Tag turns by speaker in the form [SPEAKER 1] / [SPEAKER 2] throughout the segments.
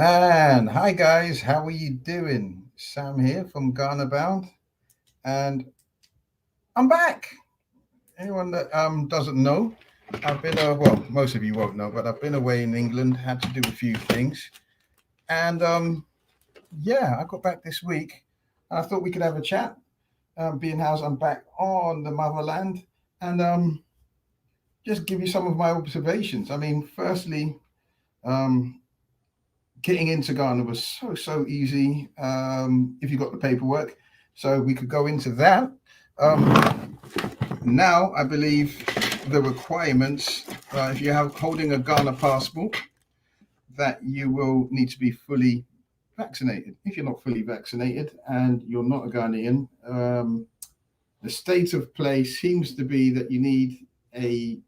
[SPEAKER 1] And hi guys, how are you doing? Sam here from Ghana Bound, and I'm back. Anyone that doesn't know, I've been well, most of you won't know, but I've been away in England, had to do a few things, and yeah, I got back this week. And I thought we could have a chat. Being how I'm back on the motherland, and just give you some of my observations. I mean, firstly, um, getting into Ghana was so easy if you got the paperwork. So we could go into that. Now I believe the requirements, if you have holding a Ghana passport, that you will need to be fully vaccinated. If you're not fully vaccinated and you're not a Ghanaian, the state of play seems to be that you need a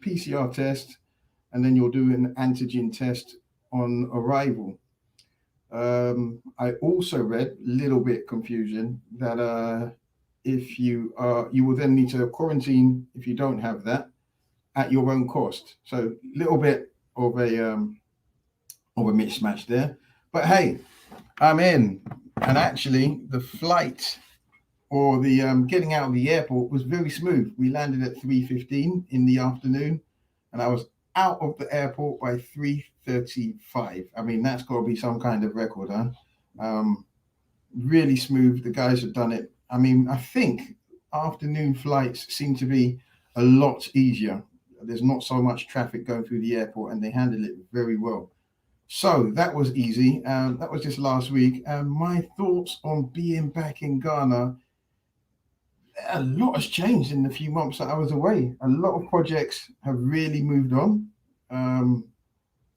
[SPEAKER 1] PCR test and then you'll do an antigen test on arrival. I also read a little bit confusion that if you are, you will then need to quarantine if you don't have that at your own cost. So a little bit of a mismatch there. But hey, I'm in, and actually the flight or the getting out of the airport was very smooth. We landed at 3:15 in the afternoon, and I was out of the airport by 3:35. I mean, that's got to be some kind of record, huh? Um, really smooth. The guys have done it. I mean, I think afternoon flights seem to be a lot easier. There's not so much traffic going through the airport, and they handle it very well. So that was easy. That was just last week. My thoughts on being back in Ghana, a lot has changed in the few months that I was away. A lot of projects have really moved on. Um,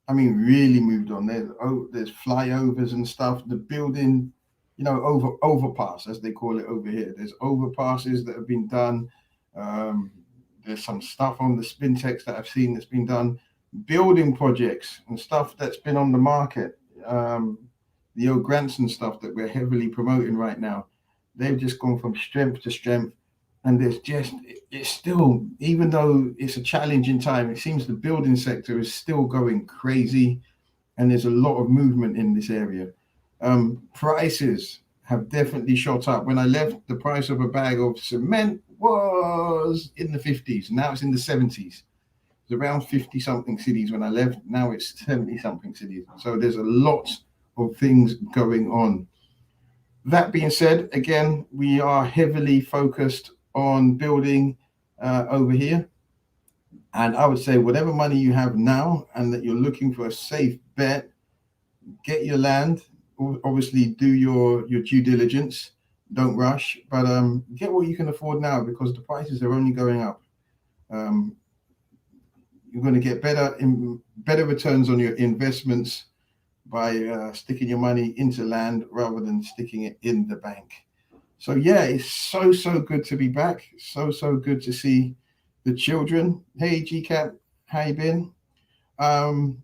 [SPEAKER 1] I mean, really moved on. There's flyovers and stuff. The building, overpass as they call it over here. There's overpasses that have been done. Um, there's some stuff on the Spintex that I've seen that's been done. Building projects and stuff that's been on the market. The O'Granson stuff that we're heavily promoting right now. They've just gone from strength to strength, and it's still, even though it's a challenging time, it seems the building sector is still going crazy, and there's a lot of movement in this area. Prices have definitely shot up. When I left, the price of a bag of cement was in the 50s. Now it's in the 70s. It's around 50 something cities when I left. Now it's 70 something cities. So there's a lot of things going on. That being said, again, we are heavily focused on building over here. And I would say, whatever money you have now and that you're looking for a safe bet, get your land. Obviously, do your due diligence. Don't rush, but get what you can afford now because the prices are only going up. Um, you're going to get better returns on your investments by sticking your money into land rather than sticking it in the bank. So yeah, it's so good to be back. So good to see the children. Hey GCAP, how you been? Um,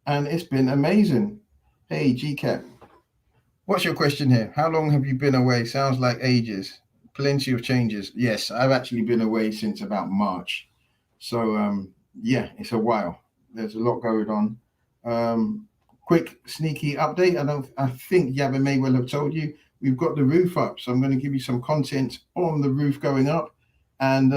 [SPEAKER 1] and it's been amazing. Hey GCAP, what's your question here? How long have you been away? Sounds like ages. Plenty of changes. Yes, I've actually been away since about March. So yeah, it's a while. There's a lot going on. Um, quick sneaky update. I think Yabba may well have told you we've got the roof up. So I'm going to give you some content on the roof going up. And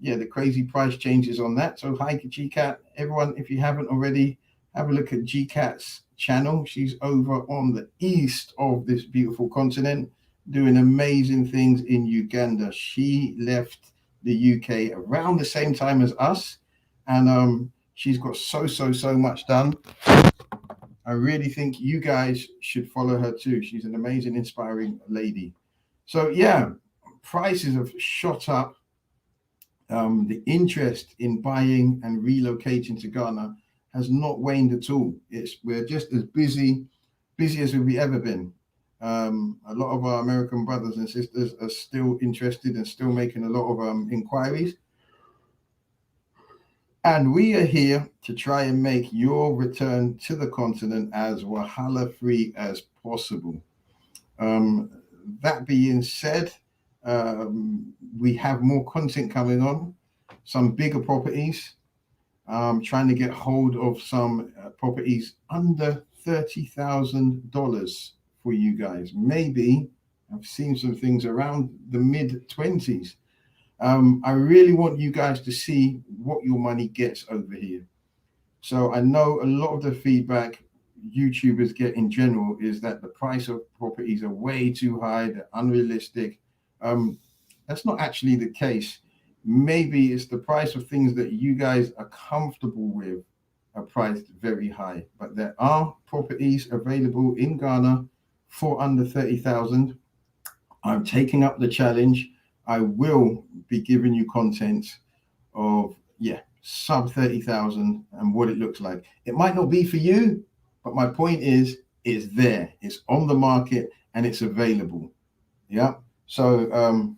[SPEAKER 1] yeah, the crazy price changes on that. So hi to GCAT. Everyone, if you haven't already, have a look at GCAT's channel. She's over on the east of this beautiful continent doing amazing things in Uganda. She left the UK around the same time as us, and she's got so much done. I really think you guys should follow her too. She's an amazing, inspiring lady. So yeah, prices have shot up. The interest in buying and relocating to Ghana has not waned at all. We're just as busy as we've ever been. A lot of our American brothers and sisters are still interested and still making a lot of inquiries. And we are here to try and make your return to the continent as wahala free as possible. Um, that being said, we have more content coming on, some bigger properties, trying to get hold of some properties under $30,000 for you guys. Maybe I've seen some things around the mid-20s. I really want you guys to see what your money gets over here. So I know a lot of the feedback YouTubers get in general is that the price of properties are way too high, they're unrealistic. That's not actually the case. Maybe it's the price of things that you guys are comfortable with are priced very high, but there are properties available in Ghana for under 30,000. I'm taking up the challenge. I will be giving you content of sub 30,000 and what it looks like. It might not be for you, but my point is it's there, it's on the market, and it's available. Yeah. So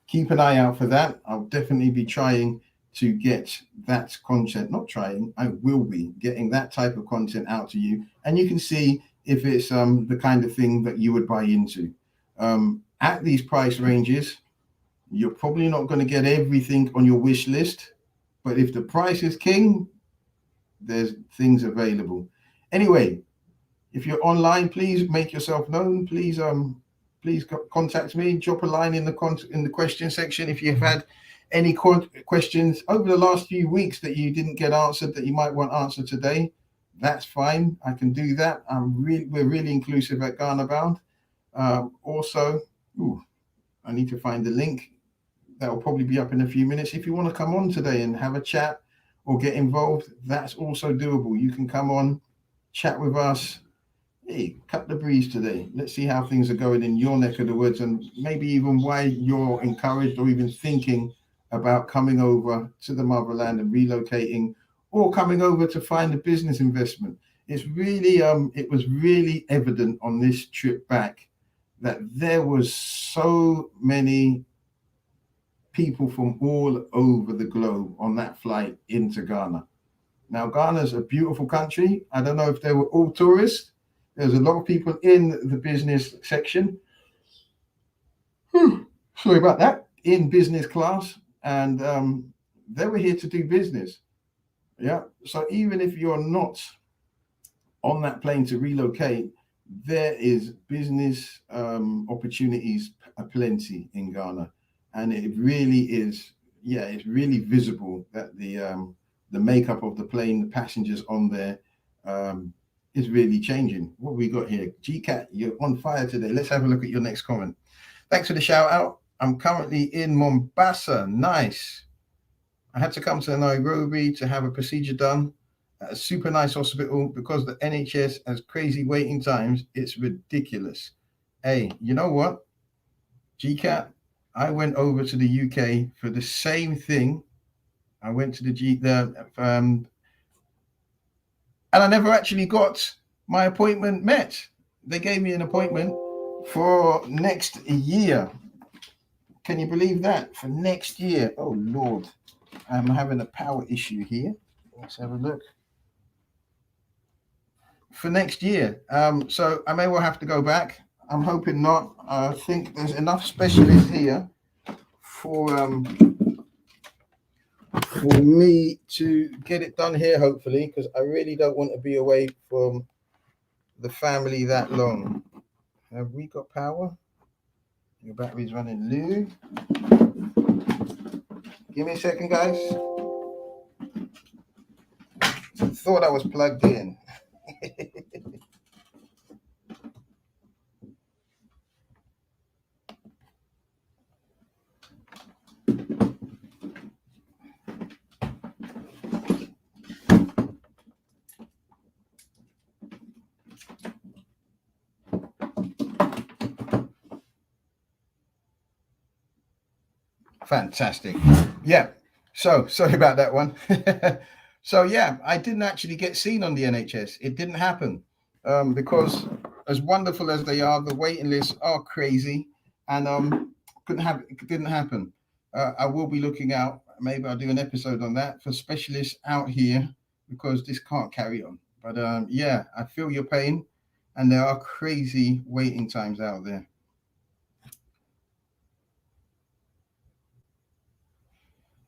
[SPEAKER 1] keep an eye out for that. I'll definitely be trying to get that content. Not trying, I will be getting that type of content out to you, and you can see if it's the kind of thing that you would buy into. At these price ranges, you're probably not going to get everything on your wish list, but if the price is king, there's things available. Anyway, if you're online, please make yourself known. Please contact me. Drop a line in the question section if you've had any questions over the last few weeks that you didn't get answered that you might want answered today. That's fine. I can do that. We're really inclusive at Ghana Bound. Also, I need to find the link. That will probably be up in a few minutes. If you want to come on today and have a chat or get involved, that's also doable. You can come on, chat with us. Hey, cut the breeze today. Let's see how things are going in your neck of the woods, and maybe even why you're encouraged or even thinking about coming over to the motherland and relocating, or coming over to find a business investment. It's really, it was really evident on this trip back that there was so many people from all over the globe on that flight into Ghana. Now, Ghana's a beautiful country. I don't know if they were all tourists. There's a lot of people in the business section. Sorry about that. In business class, and they were here to do business. Yeah. So even if you're not on that plane to relocate, there is business opportunities aplenty in Ghana. And it really is, it's really visible that the makeup of the plane, the passengers on there, is really changing. What we got here? GCAT, you're on fire today. Let's have a look at your next comment. Thanks for the shout out. I'm currently in Mombasa. Nice. I had to come to Nairobi to have a procedure done at a super nice hospital because the NHS has crazy waiting times. It's ridiculous. Hey, you know what? GCAT, I went over to the UK for the same thing. I went to and I never actually got my appointment met. They gave me an appointment for next year. Can you believe that? For next year. Oh, Lord. I'm having a power issue here. Let's have a look. For next year. So I may well have to go back. I'm hoping not. I think there's enough specialists here for me to get it done here, hopefully, because I really don't want to be away from the family that long. Have we got power? Your battery's running low. Give me a second, guys. Thought I was plugged in. Fantastic. Yeah. So sorry about that one. So yeah, I didn't actually get seen on the NHS. It didn't happen because as wonderful as they are, the waiting lists are crazy, and it didn't happen. I will be looking out. Maybe I'll do an episode on that for specialists out here because this can't carry on. But yeah, I feel your pain, and there are crazy waiting times out there.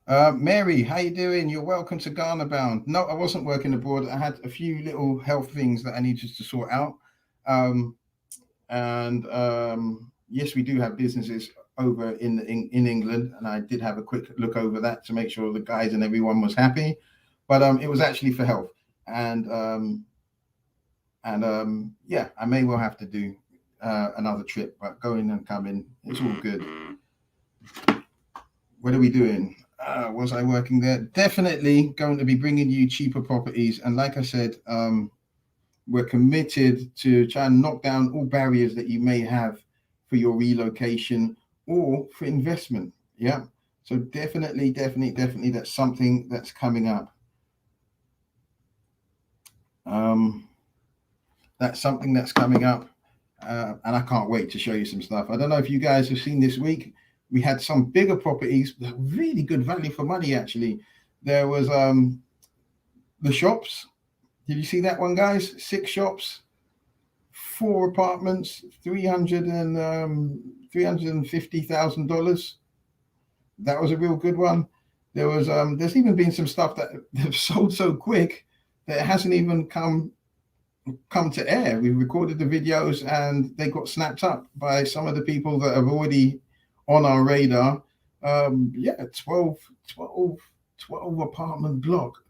[SPEAKER 1] Mary, how you doing? You're welcome to Ghana Bound. No, I wasn't working abroad. I had a few little health things that I needed to sort out. Um, and yes, we do have businesses over in England, and I did have a quick look over that to make sure the guys and everyone was happy. But it was actually for health, and yeah, I may well have to do another trip, but going and coming, it's all good. What are we doing? Was I working there? Definitely going to be bringing you cheaper properties, and like I said, we're committed to try and knock down all barriers that you may have for your relocation or for investment. Yeah. So definitely, that's something that's coming up. Um, that's something that's coming up, and I can't wait to show you some stuff. I don't know if you guys have seen this week. We had some bigger properties, really good value for money. Actually, there was the shops. Did you see that one, guys? 6 shops, 4 apartments, 350,000 dollars. That was a real good one. There's even been some stuff that have sold so quick that it hasn't even come to air. We recorded the videos and they got snapped up by some of the people that are already on our radar. Yeah, 12 apartment block,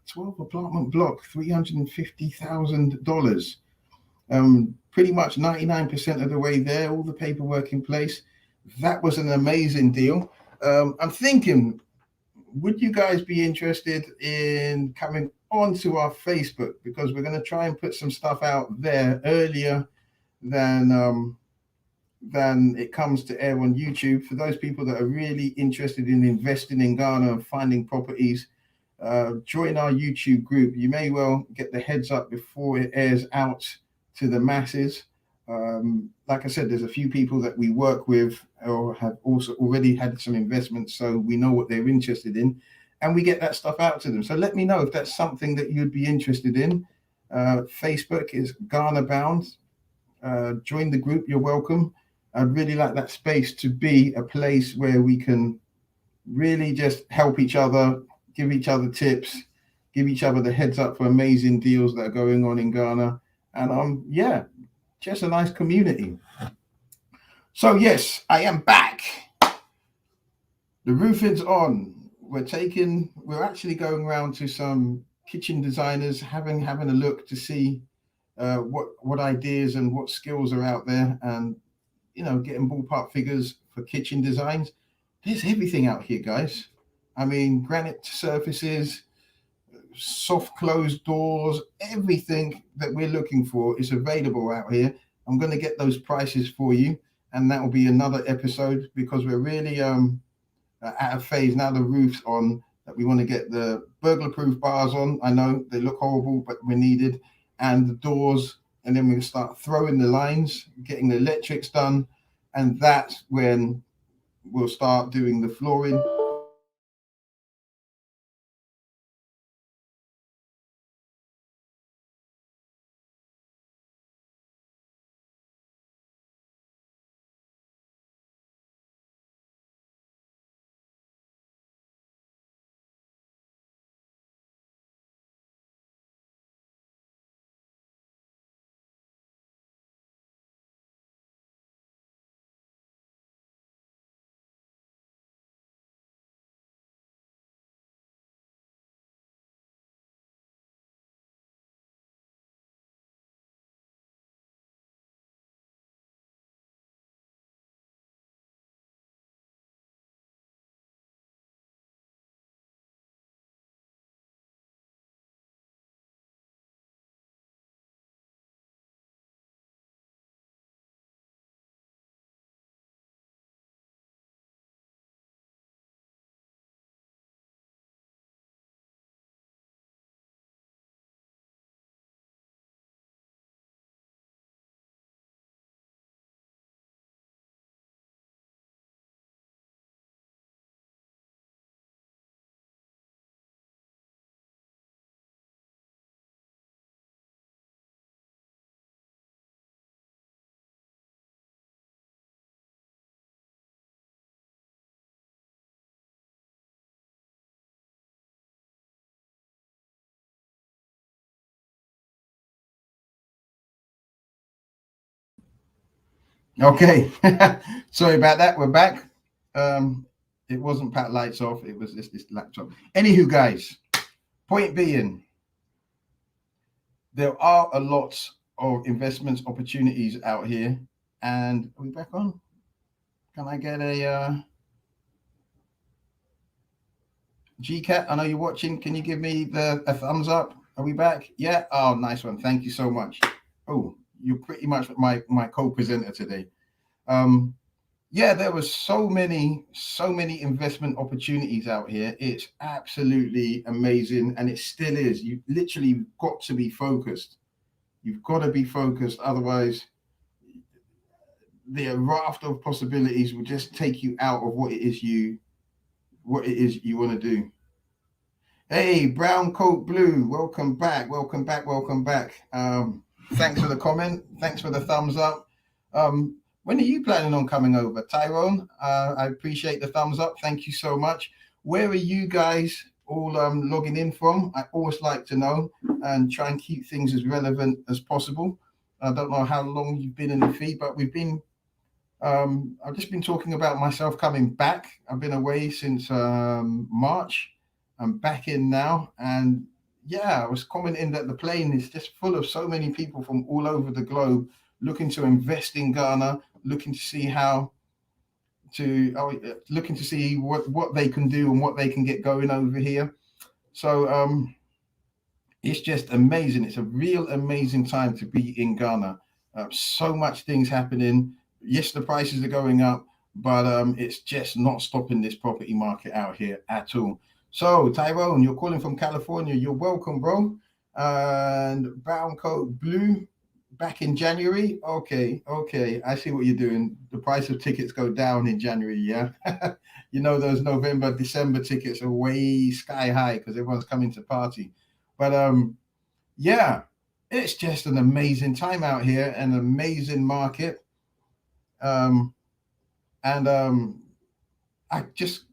[SPEAKER 1] 350,000 dollars. Pretty much 99% of the way there, all the paperwork in place. That was an amazing deal. I'm thinking, would you guys be interested in coming onto our Facebook, because we're going to try and put some stuff out there earlier than it comes to air on YouTube. For those people that are really interested in investing in Ghana and finding properties, join our YouTube group. You may well get the heads up before it airs out to the masses. Like I said, there's a few people that we work with or have also already had some investments, so we know what they're interested in, and we get that stuff out to them. So let me know if that's something that you'd be interested in. Facebook is Ghana Bound. Join the group. You're welcome. I'd really like that space to be a place where we can really just help each other, give each other tips, give each other the heads up for amazing deals that are going on in Ghana. And yeah, just a nice community. So yes, I am back. The roofing's on. We're actually going around to some kitchen designers, having a look to see what ideas and what skills are out there, and getting ballpark figures for kitchen designs. There's everything out here, guys. I mean, granite surfaces, soft closed doors, everything that we're looking for is available out here. I'm going to get those prices for you, and that will be another episode, because we're really at a phase now. The roof's on, that we want to get the burglar proof bars on. I know they look horrible, but we're needed, and the doors. And then we start throwing the lines, getting the electrics done, and that's when we'll start doing the flooring. Okay. Sorry about that. We're back. It wasn't Pat lights off. It was this laptop. Anywho, guys, point being, there are a lot of investment opportunities out here. And are we back on? Can I get a GCAT? I know you're watching. Can you give me a thumbs up? Are we back? Yeah. Oh, nice one. Thank you so much. Oh, you're pretty much my co-presenter today. Um, yeah, there was so many investment opportunities out here. It's absolutely amazing, and it still is. You literally got to be focused. You've got to be focused, otherwise the raft of possibilities will just take you out of what it is you want to do. Hey, brown coat blue, welcome back, welcome back, welcome back. Thanks for the comment, thanks for the thumbs up. When are you planning on coming over, Tyrone? I appreciate the thumbs up, thank you so much. Where are you guys all logging in from? I always like to know and try and keep things as relevant as possible. I don't know how long you've been in the feed, but I've just been talking about myself coming back. I've been away since March. I'm back in now, and yeah, I was commenting that the plane is just full of so many people from all over the globe looking to invest in Ghana, looking to see looking to see what they can do and what they can get going over here. So it's just amazing. It's a real amazing time to be in Ghana. So much things happening. Yes, the prices are going up, but it's just not stopping this property market out here at all. So, Tyrone, you're calling from California. You're welcome, bro. And brown coat blue back in January. Okay, okay. I see what you're doing. The price of tickets go down in January, yeah? You know, those November, December tickets are way sky high because everyone's coming to party. But yeah, it's just an amazing time out here, an amazing market. Um, and I just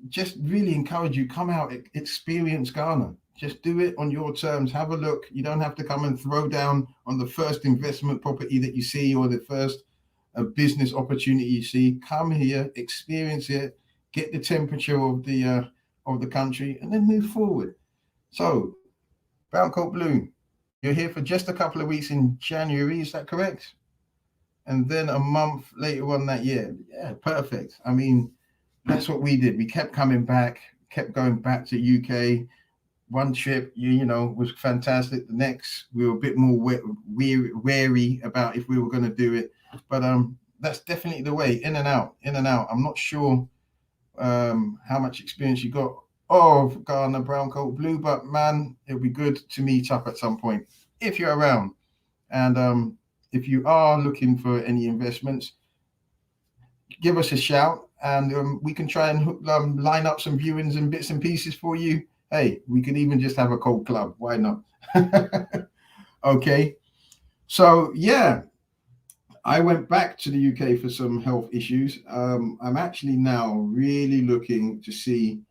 [SPEAKER 1] really encourage you, come out, experience Ghana. Just do it on your terms. Have a look. You don't have to come and throw down on the first investment property that you see or the first business opportunity you see. Come here, experience it, get the temperature of the country, and then move forward. So, brown coat blue, you're here for just a couple of weeks in January. Is that correct? And then a month later on that year. Yeah, perfect. I mean, that's what we did. We kept coming back, kept going back to UK. One trip, you know, was fantastic. The next, we were a bit more wary about if we were going to do it. But that's definitely the way. In and out, in and out. I'm not sure how much experience you got of Ghana brown coat blue, but man, it'll be good to meet up at some point if you're around. And if you are looking for any investments, give us a shout, and we can try and line up some viewings and bits and pieces for you. Hey, we can even just have a cold club. Why not? Okay. So yeah, I went back to the UK for some health issues. I'm actually now really looking to see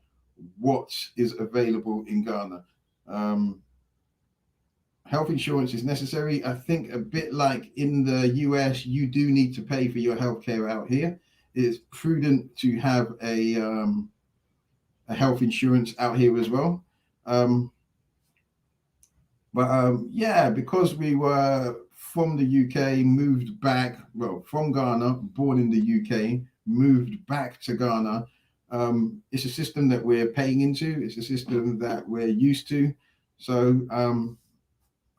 [SPEAKER 1] what is available in Ghana. Um, Health insurance is necessary. I think a bit like in the US, you do need to pay for your healthcare out here. It's prudent to have a health insurance out here as well. Um, but yeah, because we were from the UK, moved back, well, from Ghana, born in the UK, moved back to Ghana. It's a system that we're paying into, it's a system that we're used to. So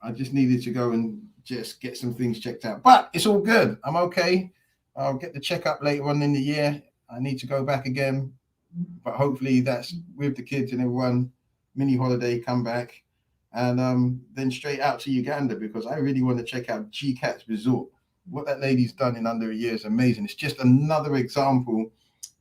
[SPEAKER 1] I just needed to go and just get some things checked out. But it's all good. I'm okay. I'll get the checkup later on in the year. I need to go back again, but hopefully that's with the kids and everyone. Mini holiday, come back, and then straight out to Uganda because I really want to check out GCAT's resort. What that lady's done in under a year is amazing. It's just another example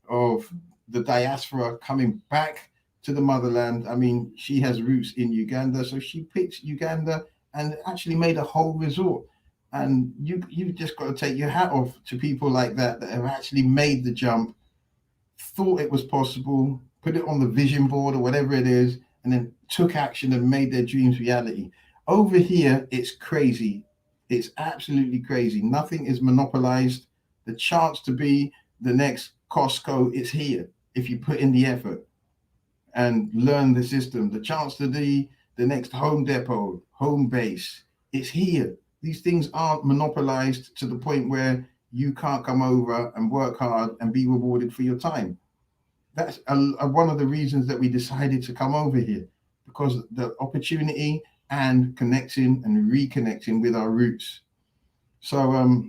[SPEAKER 1] of the diaspora coming back to the motherland. I mean, she has roots in Uganda, so she picked Uganda and actually made a whole resort. And you've just got to take your hat off to people like that have actually made the jump, thought it was possible, put it on the vision board or whatever it is, and then took action and made their dreams reality. Over here, it's crazy. It's absolutely crazy. Nothing is monopolized. The chance to be the next Costco is here if you put in the effort and learn the system. The chance to be the next Home Depot, Home Base, it's here. These things aren't monopolized to the point where you can't come over and work hard and be rewarded for your time. That's one of the reasons that we decided to come over here, because the opportunity and connecting and reconnecting with our roots. So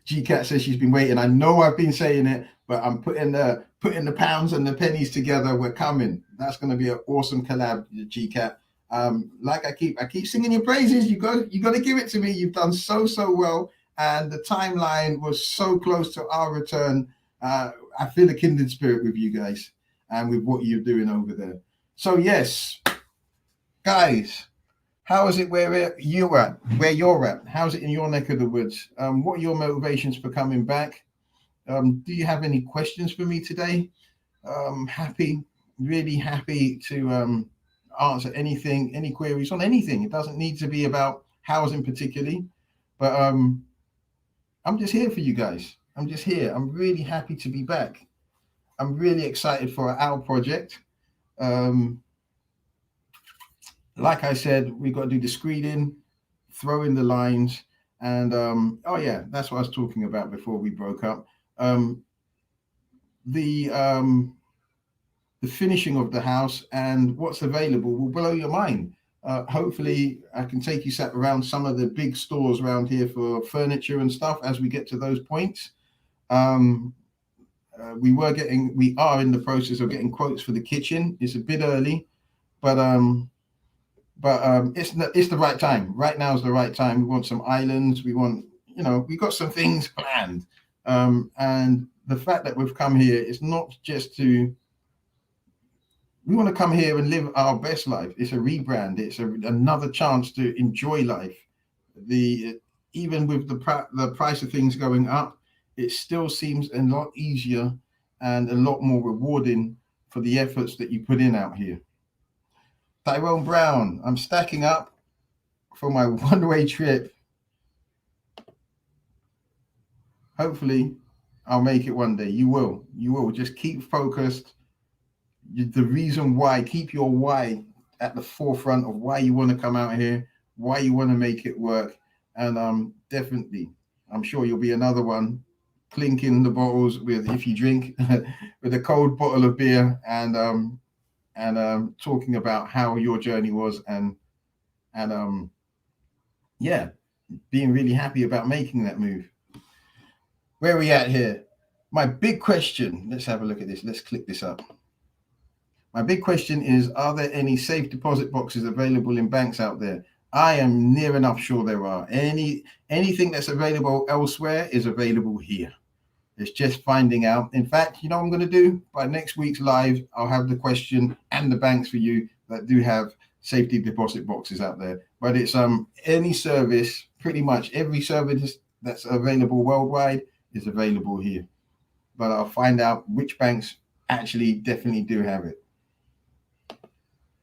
[SPEAKER 1] GCat says she's been waiting. I know I've been saying it, but I'm putting the pounds and the pennies together. We're coming. That's going to be an awesome collab, GCat. Like I keep singing your praises. You got to give it to me. You've done so well, and the timeline was so close to our return. I feel a kindred spirit with you guys and with what you're doing over there. So yes, guys, how is it where you're at? How's it in your neck of the woods? What are your motivations for coming back? Do you have any questions for me today? Really happy to answer anything, any queries on anything. It doesn't need to be about housing particularly, but I'm just here for you guys. I'm just here. I'm really happy to be back. I'm really excited for our project. Like I said, we got to do the screening, throw in the lines, and oh yeah, that's what I was talking about before we broke up. The finishing of the house and what's available will blow your mind. Hopefully, I can take you around some of the big stores around here for furniture and stuff as we get to those points. We are in the process of getting quotes for the kitchen. It's a bit early, but it's the right time. Right now is the right time. We want some islands. We got some things planned. And the fact that we've come here is not just we want to come here and live our best life. It's a rebrand. It's another chance to enjoy life. Even with the price of things going up, it still seems a lot easier and a lot more rewarding for the efforts that you put in out here. Tyrone Brown, I'm stacking up for my one-way trip. Hopefully, I'll make it one day. You will. Just keep focused. The reason why, keep your why at the forefront of why you want to come out here, why you want to make it work. And definitely, I'm sure you'll be another one clinking the bottles with, if you drink, with a cold bottle of beer and talking about how your journey was and being really happy about making that move. Where are we at here? My big question, let's have a look at this. Let's click this up. My big question is, are there any safe deposit boxes available in banks out there? I am near enough sure there are. Anything that's available elsewhere is available here. It's just finding out. In fact, you know what I'm going to do? By next week's live, I'll have the question and the banks for you that do have safety deposit boxes out there. But it's any service, pretty much every service that's available worldwide is available here. But I'll find out which banks actually definitely do have it.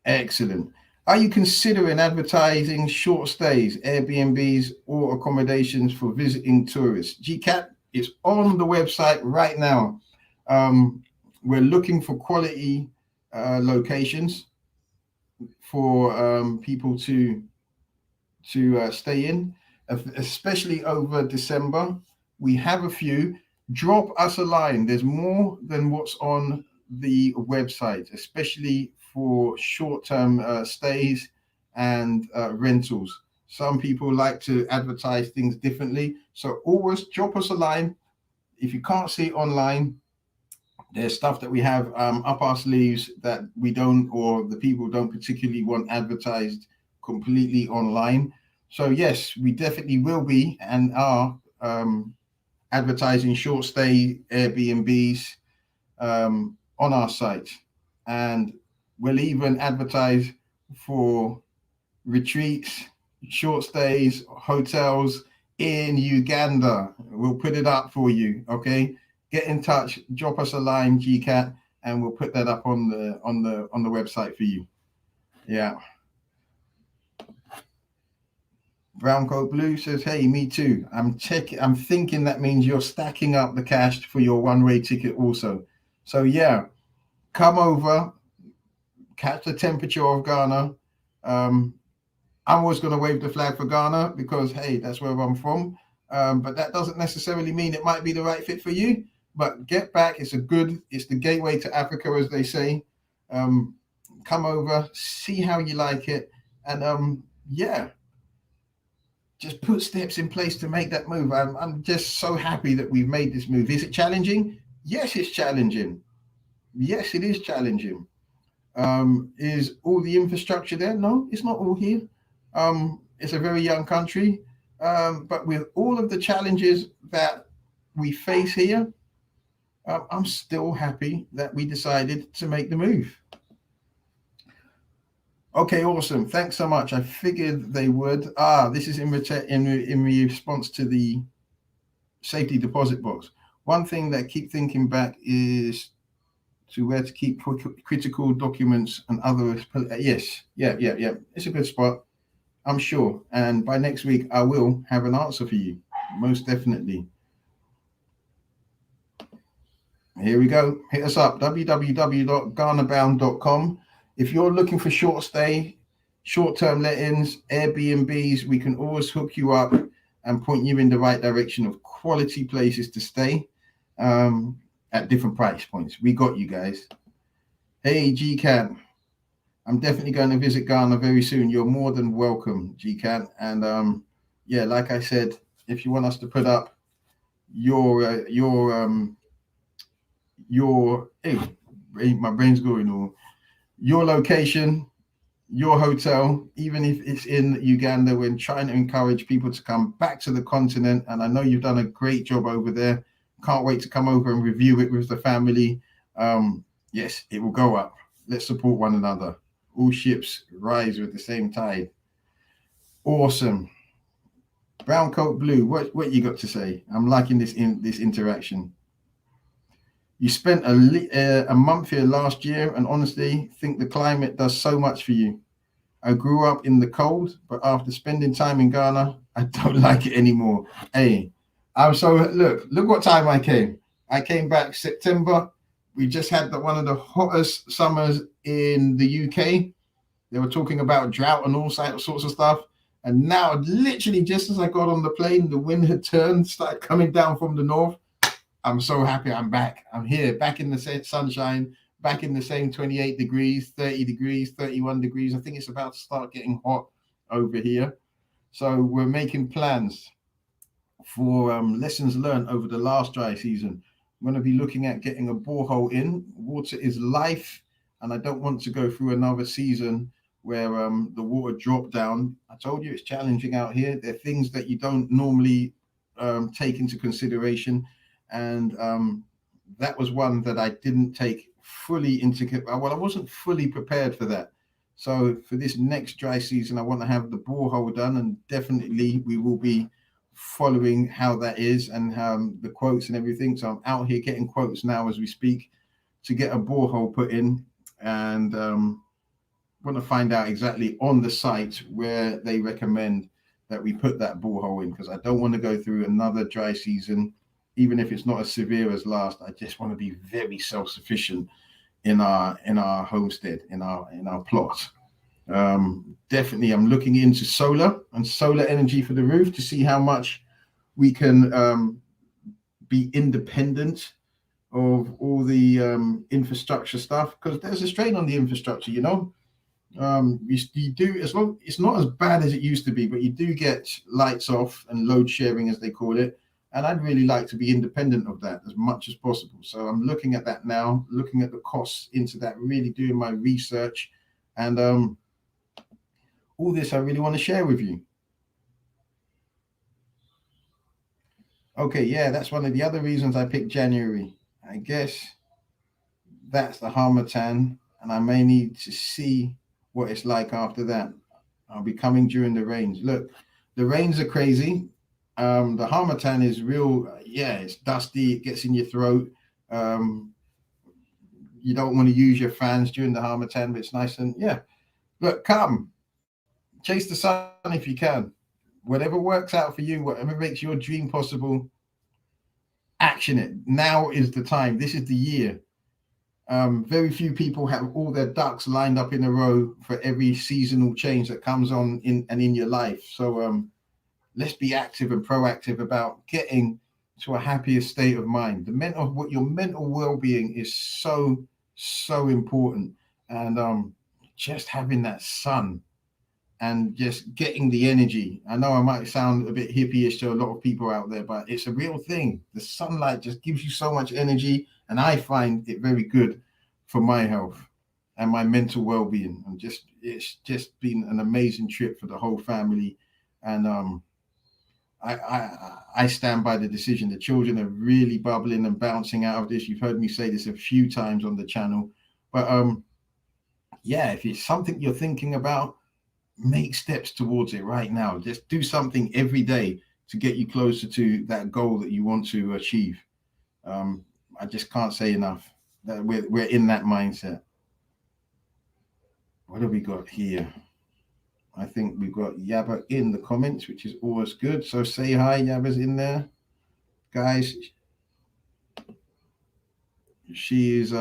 [SPEAKER 1] Excellent. Are you considering advertising short stays, Airbnbs, or accommodations for visiting tourists? GCat, it's on the website right now. We're looking for quality locations for people to stay in, especially over December. We have a few. Drop us a line. There's more than what's on the website, especially for short-term stays and rentals. Some people like to advertise things differently. So always drop us a line. If you can't see it online, there's stuff that we have up our sleeves that we don't, or the people don't particularly want advertised completely online. So yes, we definitely will be and are advertising short stay Airbnbs on our site. And we'll even advertise for retreats, short stays, hotels in Uganda. We'll put it up for you. Okay, get in touch, drop us a line, GCat, and we'll put that up on the website for you. Yeah. Brown Coat Blue says, hey, me too. I'm thinking that means you're stacking up the cash for your one-way ticket also. So yeah, come over, catch the temperature of Ghana. I'm always going to wave the flag for Ghana because, hey, that's where I'm from. But that doesn't necessarily mean it might be the right fit for you. But get back. It's the gateway to Africa, as they say. Come over, see how you like it. And yeah, just put steps in place to make that move. I'm just so happy that we've made this move. Is it challenging? Yes, it's challenging. Yes, it is challenging. Is all the infrastructure there? No, it's not all here. It's a very young country, but with all of the challenges that we face here, I'm still happy that we decided to make the move. Okay, awesome. Thanks so much. I figured they would. This is in response to the safety deposit box. One thing that I keep thinking back is to where to keep critical documents and other. Yes, yeah. It's a good spot, I'm sure. And by next week, I will have an answer for you, most definitely. Here we go. Hit us up, www.ghanabound.com. If you're looking for short stay, short-term let-ins, Airbnbs, we can always hook you up and point you in the right direction of quality places to stay at different price points. We got you guys. Hey, GCAT. I'm definitely going to visit Ghana very soon. You're more than welcome, GCAT. And yeah, like I said, if you want us to put up your hey, my brain's going all. Your location, your hotel, even if it's in Uganda, we're trying to encourage people to come back to the continent. And I know you've done a great job over there. Can't wait to come over and review it with the family. Yes, it will go up. Let's support one another. All ships rise with the same tide. Awesome. Brown Coat Blue, what you got to say? I'm liking this interaction. You spent a month here last year, and honestly, think the climate does so much for you. I grew up in the cold, but after spending time in Ghana, I don't like it anymore. Hey, look what time I came. I came back September. We just had one of the hottest summers in the UK. They were talking about drought and all sorts of stuff. And now, literally, just as I got on the plane, the wind had turned, started coming down from the north. I'm so happy I'm back. I'm here, back in the sunshine, back in the same 28 degrees, 30 degrees, 31 degrees. I think it's about to start getting hot over here. So we're making plans for lessons learned over the last dry season. I'm going to be looking at getting a borehole in. Water is life, and I don't want to go through another season where the water dropped down. I told you it's challenging out here. There are things that you don't normally take into consideration. And that was one that I didn't take fully into. Well, I wasn't fully prepared for that. So for this next dry season, I want to have the borehole done, and definitely we will be following how that is and the quotes and everything. So I'm out here getting quotes now as we speak to get a borehole put in, and want to find out exactly on the site where they recommend that we put that borehole in, because I don't want to go through another dry season. Even if it's not as severe as last, I just want to be very self-sufficient in our homestead, in our plot. Definitely, I'm looking into solar and solar energy for the roof to see how much we can be independent of all the infrastructure stuff, because there's a strain on the infrastructure, you know. You do, as long it's not as bad as it used to be, but you do get lights off and load sharing, as they call it. And I'd really like to be independent of that as much as possible. So I'm looking at that now, looking at the costs into that, really doing my research. And all this I really want to share with you. Okay, yeah, that's one of the other reasons I picked January. I guess that's the Harmattan, and I may need to see what it's like after that. I'll be coming during the rains. Look, the rains are crazy. The Harmattan is real. Yeah, it's dusty. It gets in your throat. You don't want to use your fans during the Harmattan, but it's nice. And yeah, look, come chase the sun if you can. whatever works out for you, whatever makes your dream possible, action it. Now is the time. This is the year. Very few people have all their ducks lined up in a row for every seasonal change that comes on in your life. So let's be active and proactive about getting to a happier state of mind. Your mental well-being is so important, and just having that sun and just getting the energy. I know I might sound a bit hippie-ish to a lot of people out there, but it's a real thing. The sunlight just gives you so much energy, and I find it very good for my health and my mental well-being. And it's just been an amazing trip for the whole family, and I stand by the decision. The children are really bubbling and bouncing out of this. You've heard me say this a few times on the channel, but yeah, if it's something you're thinking about, make steps towards it right now. Just do something every day to get you closer to that goal that you want to achieve. I just can't say enough that we're in that mindset. What have we got here? I think we've got Yaba in the comments, which is always good. So say hi, Yaba's in there. Guys, she is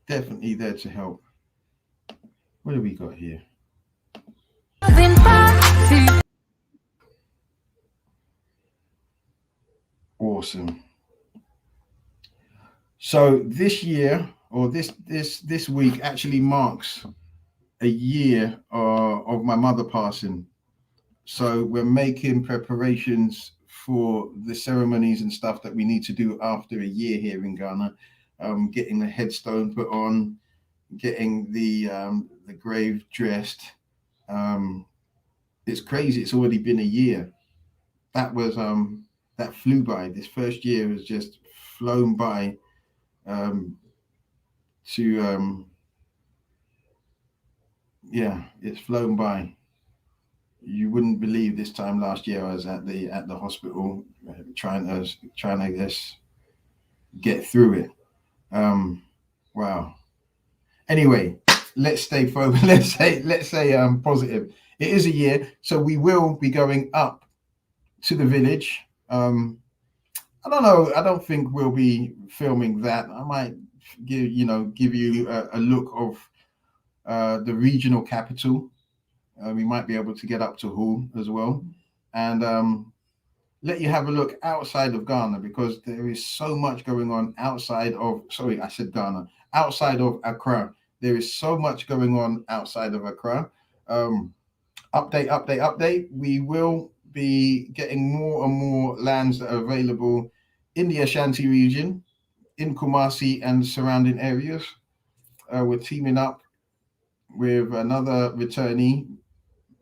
[SPEAKER 1] definitely there to help. What have we got here? Awesome. So this year, or this week, actually marks a year of my mother passing. So we're making preparations for the ceremonies and stuff that we need to do after a year here in Ghana. Getting the headstone put on, getting the grave dressed. It's crazy. It's already been a year. That was that flew by. This first year has just flown by. Yeah, it's flown by. You wouldn't believe this time last year I was at the hospital trying to I guess get through it. Wow. Anyway, let's stay focused. Let's say positive. It is a year, so we will be going up to the village. I don't know. I don't think we'll be filming that. I might give you a look of the regional capital. We might be able to get up to Hull as well, and let you have a look outside of Ghana, because there is so much going on outside of. Sorry, I said Ghana. Outside of Accra, there is so much going on outside of Accra. Update. We will be getting more and more lands that are available in the Ashanti region, in Kumasi and surrounding areas. We're teaming up with another returnee.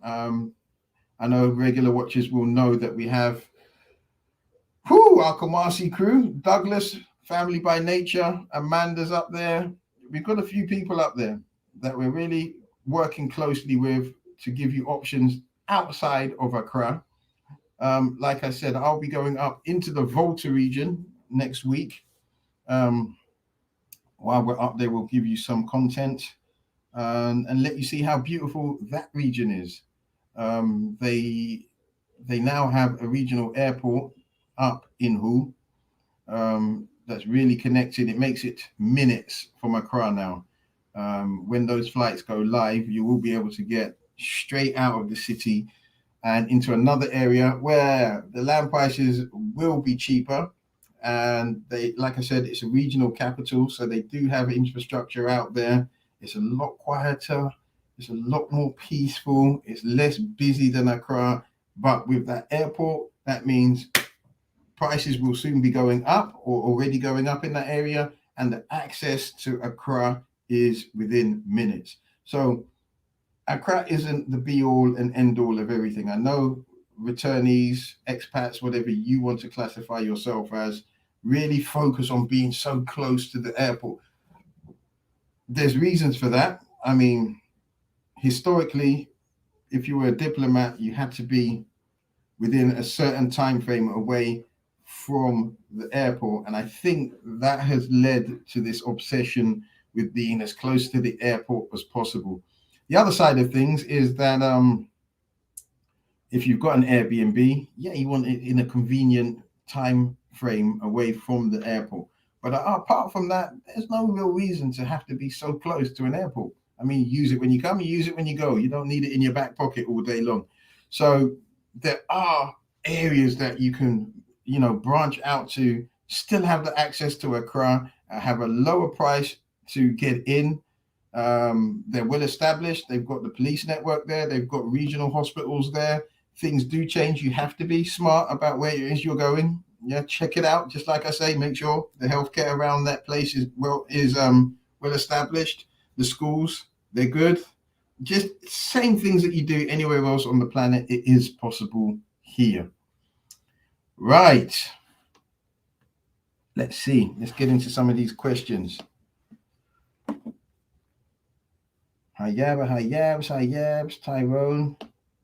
[SPEAKER 1] I know regular watchers will know that we have our Kumasi crew, Douglas, family by nature, Amanda's up there. We've got a few people up there that we're really working closely with to give you options outside of Accra. Like I said, I'll be going up into the Volta region next week. While we're up there, we'll give you some content and let you see how beautiful that region is. They now have a regional airport up in Hull that's really connected. It makes it minutes from Accra now. When those flights go live, you will be able to get straight out of the city and into another area where the land prices will be cheaper. And like I said, it's a regional capital, so they do have infrastructure out there. It's a lot quieter. It's a lot more peaceful. It's less busy than Accra. But with that airport, that means prices will soon be going up or already going up in that area. And the access to Accra is within minutes. So Accra isn't the be all and end all of everything. I know returnees, expats, whatever you want to classify yourself as, really focus on being so close to the airport. There's reasons for that. I mean, historically, if you were a diplomat, you had to be within a certain time frame away from the airport. And I think that has led to this obsession with being as close to the airport as possible. The other side of things is that if you've got an Airbnb, yeah, you want it in a convenient time frame away from the airport. But apart from that, there's no real reason to have to be so close to an airport. I mean, use it when you come, you use it when you go. You don't need it in your back pocket all day long. So there are areas that you can, branch out to, still have the access to Accra, have a lower price to get in. They're well established. They've got the police network there. They've got regional hospitals there. Things do change. You have to be smart about where it is you're going. Yeah, check it out. Just like I say, make sure the healthcare around that place is well established. The schools, they're good. Just same things that you do anywhere else on the planet. It is possible here. Right. Let's see. Let's get into some of these questions. Hi Yabs, Tyrone.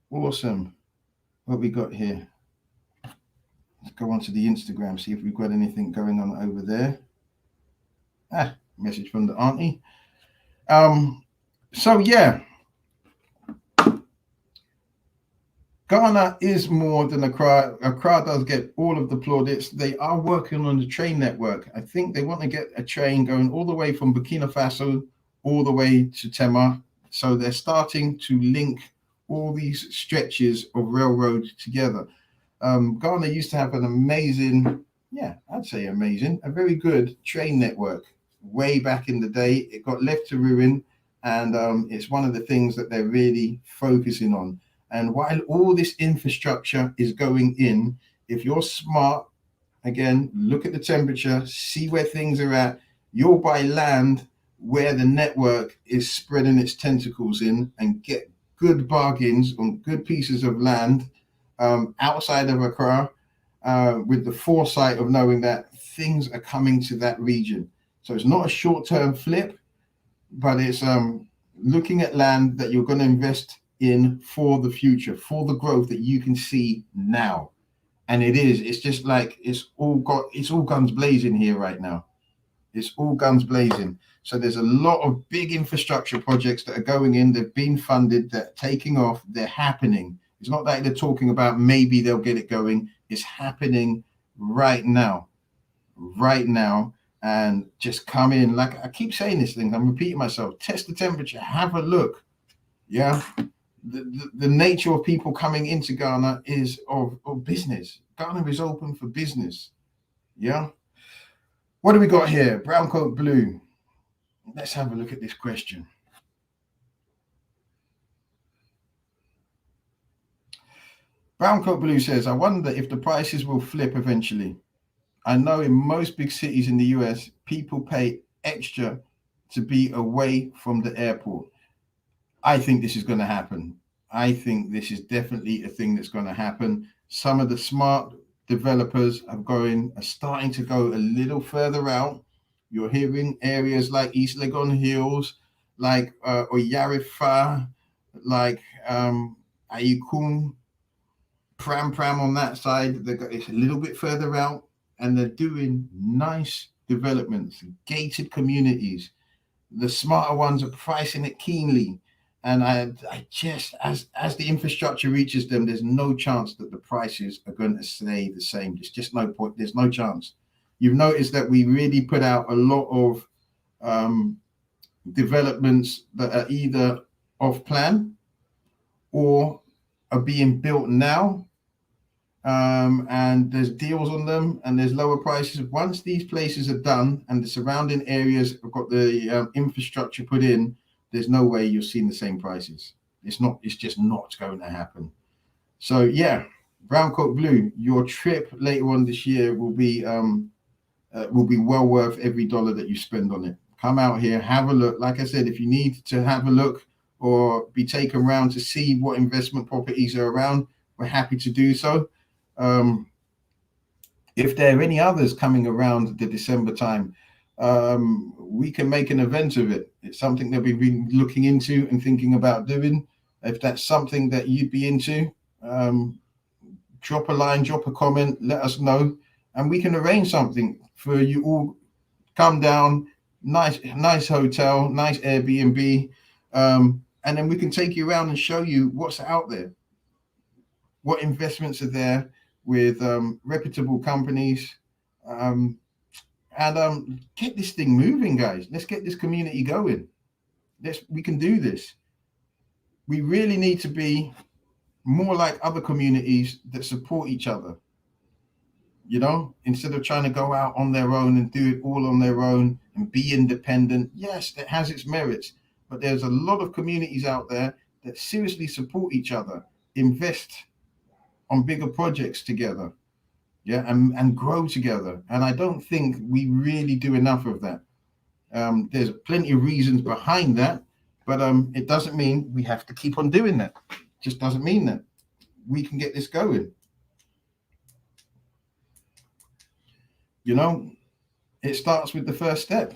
[SPEAKER 1] Awesome. What we got here? Let's go on to the Instagram, see if we've got anything going on over there. Message from the auntie. So yeah, Ghana is more than Accra. Accra does get all of the plaudits. They are working on the train network. I think they want to get a train going all the way from Burkina Faso all the way to Tema. So they're starting to link all these stretches of railroad together. Ghana used to have an amazing, a very good train network way back in the day. It got left to ruin, and it's one of the things that they're really focusing on. And while all this infrastructure is going in, if you're smart, again, look at the temperature, see where things are at, you'll buy land where the network is spreading its tentacles in and get good bargains on good pieces of land outside of Accra with the foresight of knowing that things are coming to that region. So it's not a short-term flip, but it's looking at land that you're going to invest in for the future, for the growth that you can see now. And it's just like it's all guns blazing here right now. It's all guns blazing. So there's a lot of big infrastructure projects that are going in. They've been funded, they're taking off, they're happening. It's not like they're talking about maybe they'll get it going. It's happening right now. And just come in. Like I keep saying this thing, I'm repeating myself. Test the temperature, have a look. Yeah. The nature of people coming into Ghana is of business. Ghana is open for business. Yeah. What do we got here? Brown coat blue. Let's have a look at this question. Brown coat blue says, I wonder if the prices will flip eventually. I know in most big cities in the US, people pay extra to be away from the airport. I think this is going to happen. I think this is definitely a thing that's going to happen. Some of the smart developers are starting to go a little further out. You're hearing areas like East Legon Hills, like Oyarifa, like Ayikun, Pram on that side. It's a little bit further out, and they're doing nice developments, gated communities. The smarter ones are pricing it keenly. And I just, as the infrastructure reaches them, there's no chance that the prices are going to stay the same. There's just no point. There's no chance. You've noticed that we really put out a lot of developments that are either off plan or are being built now. And there's deals on them and there's lower prices. Once these places are done and the surrounding areas have got the infrastructure put in, there's no way you're seeing the same prices. It's just not going to happen. So yeah, Brown Coat Blue, your trip later on this year will be well worth every dollar that you spend on it. Come out here, have a look. Like I said, if you need to have a look or be taken around to see what investment properties are around, we're happy to do so. If there are any others coming around the December time, we can make an event of it. It's something that we've been looking into and thinking about doing. If that's something that you'd be into, drop a line, drop a comment, let us know, and we can arrange something for you all. Come down, nice hotel, nice Airbnb, and then we can take you around and show you what's out there. what investments are there with reputable companies, and get this thing moving, guys. Let's get this community going. We can do this. We really need to be more like other communities that support each other. You know, instead of trying to go out on their own and do it all on their own and be independent. Yes, that has its merits, but there's a lot of communities out there that seriously support each other, invest on bigger projects together, yeah, and grow together. And I don't think we really do enough of that. There's plenty of reasons behind that, but it doesn't mean we have to keep on doing that. It just doesn't mean that. We can get this going. You know, it starts with the first step.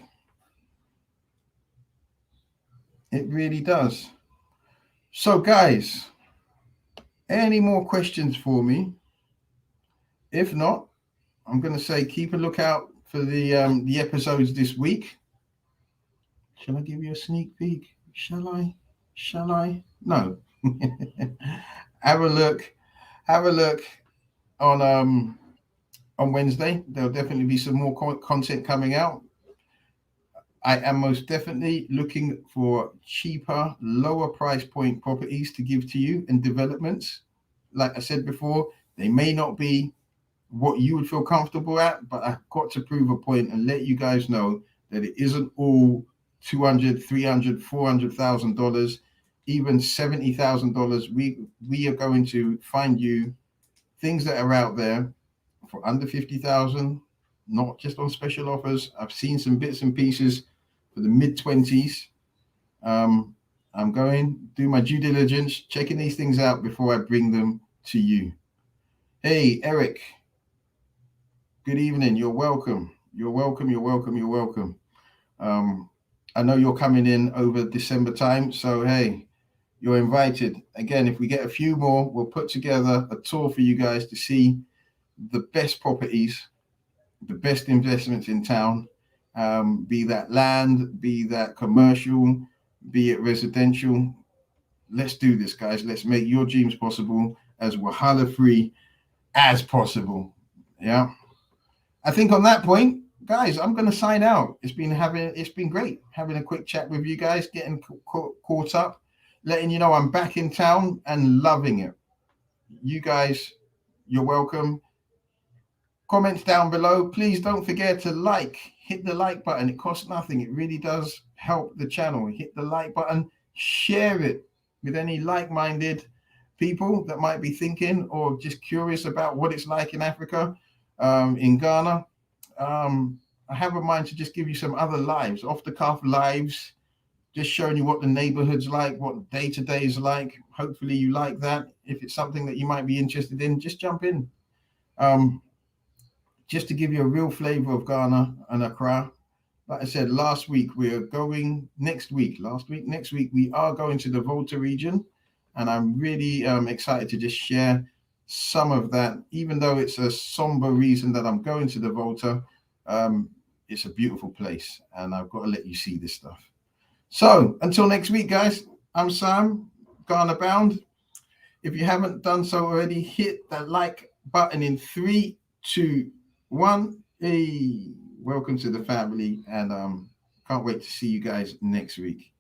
[SPEAKER 1] It really does. So, guys, any more questions for me? If not, I'm going to say keep a lookout for the episodes this week. Shall I give you a sneak peek? Shall I? No. Have a look on Wednesday. There'll definitely be some more content coming out. I am most definitely looking for cheaper, lower price point properties to give to you and developments. Like I said before, they may not be what you would feel comfortable at, but I've got to prove a point and let you guys know that it isn't all $200,000, $300,000, $400,000, even $70,000. We are going to find you things that are out there for under 50,000, not just on special offers. I've seen some bits and pieces for the mid-20s. I'm going do my due diligence, checking these things out before I bring them to you. Hey, Eric. Good evening. You're welcome. I know you're coming in over December time, so hey, you're invited. Again, if we get a few more, we'll put together a tour for you guys to see the best properties, the best investments in town, be that land, be that commercial, be it residential. Let's do this, guys. Let's make your dreams possible, as Wahala free as possible. Yeah. I think on that point, guys, I'm going to sign out. It's been great having a quick chat with you guys, getting caught up, letting you know I'm back in town and loving it. You guys, you're welcome. Comments down below. Please don't forget to hit the like button. It costs nothing. It really does help the channel. Hit the like button, share it with any like-minded people that might be thinking or just curious about what it's like in Africa. In Ghana, I have a mind to just give you some other lives, off-the-cuff lives, just showing you what the neighborhood's like, what day-to-day is like. Hopefully you like that. If it's something that you might be interested in, just jump in. Just to give you a real flavor of Ghana and Accra. Like I said, next week, we are going to the Volta region, and I'm really excited to just share some of that. Even though it's a somber reason that I'm going to the Volta, it's a beautiful place, and I've got to let you see this stuff. So until next week, guys, I'm Sam, Ghana Bound. If you haven't done so already, hit that like button in 3, 2, 1. Hey, welcome to the family, and can't wait to see you guys next week.